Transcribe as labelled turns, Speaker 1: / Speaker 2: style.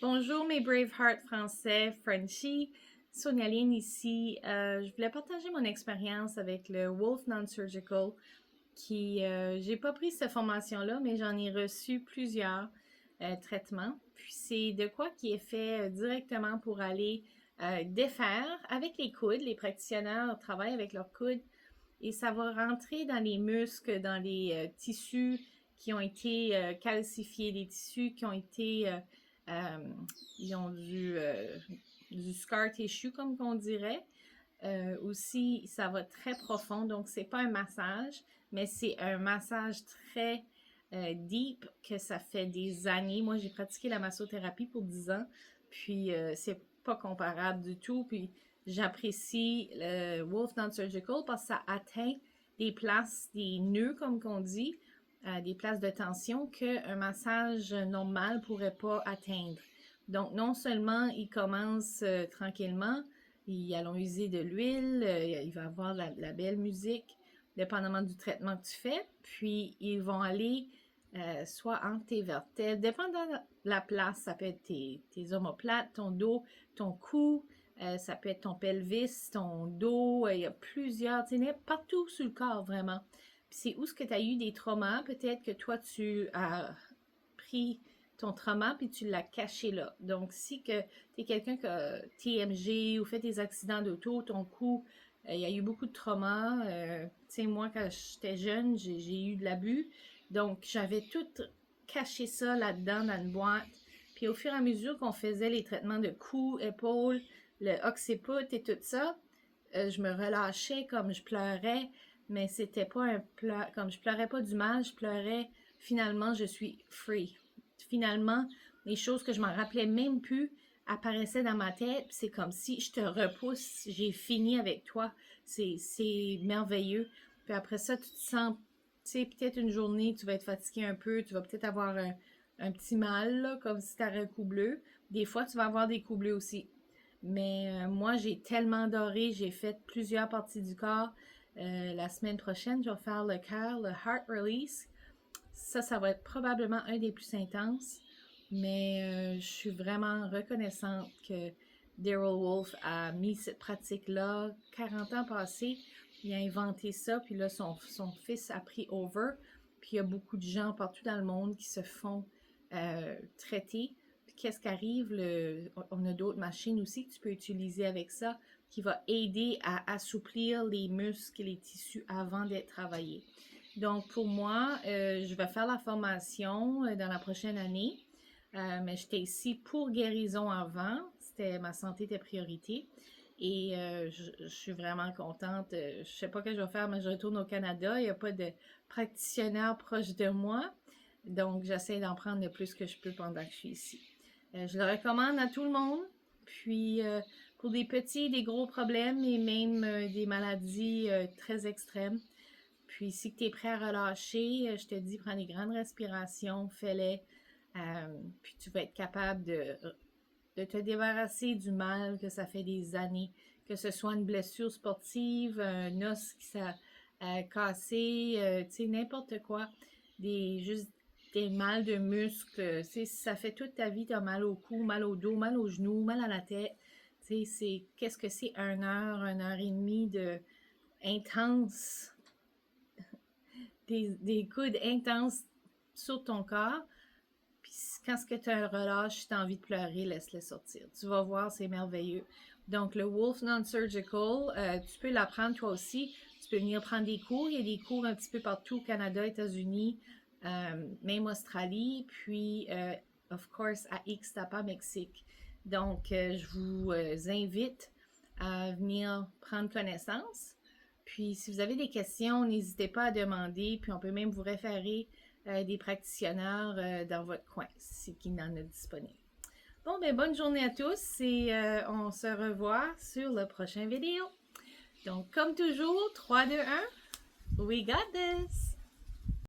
Speaker 1: Bonjour mes Braveheart français, Frenchie, Sonia Lynn ici. Je voulais partager mon expérience avec le Wolf Non-Surgical j'ai pas pris cette formation-là, mais j'en ai reçu plusieurs traitements. Puis c'est de quoi qui est fait directement pour aller défaire avec les coudes. Les praticiens travaillent avec leurs coudes et ça va rentrer dans les muscles, dans les tissus qui ont été calcifiés, les tissus qui ont été ils ont du scar tissue, comme on dirait. Aussi, ça va très profond, donc c'est pas un massage, mais c'est un massage très deep que ça fait des années. Moi, j'ai pratiqué la massothérapie pour 10 ans, puis c'est pas comparable du tout. Puis j'apprécie le Wolf Non-Surgical parce que ça atteint des places, des nœuds, comme qu'on dit, des places de tension qu'un massage normal pourrait pas atteindre. Donc, non seulement il commence tranquillement, ils allons user de l'huile, il va avoir la belle musique, dépendamment du traitement que tu fais, puis ils vont aller soit entre tes vertèbres, dépendant de la place, ça peut être tes omoplates, ton dos, ton cou, ça peut être ton pelvis, ton dos, il y a plusieurs, tu sais, partout sur le corps, vraiment. Puis c'est où ce que tu as eu des traumas, peut-être que toi, tu as pris ton trauma puis tu l'as caché là. Donc, si que tu es quelqu'un qui a TMG ou fait des accidents d'auto, ton cou, il y a eu beaucoup de trauma. Tu sais, moi, quand j'étais jeune, j'ai eu de l'abus. Donc, j'avais tout caché ça là-dedans dans une boîte. Puis au fur et à mesure qu'on faisait les traitements de cou, épaules, le occiput et tout ça, je me relâchais comme je pleurais, mais c'était pas un pleur, comme je pleurais pas du mal, je pleurais finalement je suis free. Finalement, les choses que je m'en rappelais même plus apparaissaient dans ma tête, c'est comme si je te repousse, j'ai fini avec toi. C'est merveilleux. Puis après ça, tu te sens, tu sais, peut-être une journée, tu vas être fatigué un peu, tu vas peut-être avoir un petit mal, là, comme si tu avais un coup bleu. Des fois, tu vas avoir des coups bleus aussi. Mais moi, j'ai tellement adoré. J'ai fait plusieurs parties du corps. La semaine prochaine, je vais faire le cœur, le heart release. Ça va être probablement un des plus intenses. Mais je suis vraiment reconnaissante que Daryl Wolf a mis cette pratique-là 40 ans passés. Il a inventé ça, puis là, son fils a pris over. Puis il y a beaucoup de gens partout dans le monde qui se font traiter. Puis qu'est-ce qui arrive? On a d'autres machines aussi que tu peux utiliser avec ça qui va aider à assouplir les muscles et les tissus avant d'être travaillés. Donc, pour moi, je vais faire la formation dans la prochaine année. Mais j'étais ici pour guérison avant. Ma santé était priorité. Et je suis vraiment contente. Je ne sais pas ce que je vais faire, mais je retourne au Canada. Il n'y a pas de practitionnaire proche de moi. Donc, j'essaie d'en prendre le plus que je peux pendant que je suis ici. Je le recommande à tout le monde. Puis, pour des petits, des gros problèmes et même des maladies très extrêmes. Puis, si tu es prêt à relâcher, je te dis, prends des grandes respirations, fais-les. Puis, tu vas être capable de te débarrasser du mal que ça fait des années. Que ce soit une blessure sportive, un os qui s'est cassé, tu sais, n'importe quoi. Juste des mal de muscles. Tu sais, si ça fait toute ta vie, tu as mal au cou, mal au dos, mal aux genoux, mal à la tête. Tu sais, qu'est-ce que c'est 1 heure et demie de intense des coudes intenses sur ton corps. Puis quand ce que tu as un relâche, si tu as envie de pleurer, laisse-le sortir. Tu vas voir, c'est merveilleux. Donc, le Wolf Non-Surgical, tu peux l'apprendre toi aussi. Tu peux venir prendre des cours. Il y a des cours un petit peu partout, Canada, États-Unis, même Australie, puis, of course, à Ixtapa, Mexique. Donc, je vous invite à venir prendre connaissance. Puis, si vous avez des questions, n'hésitez pas à demander, puis on peut même vous référer des praticienneurs dans votre coin, si qu'il en a disponible. Bon, ben bonne journée à tous et on se revoit sur le prochain vidéo. Donc, comme toujours, 3, 2, 1, we got this!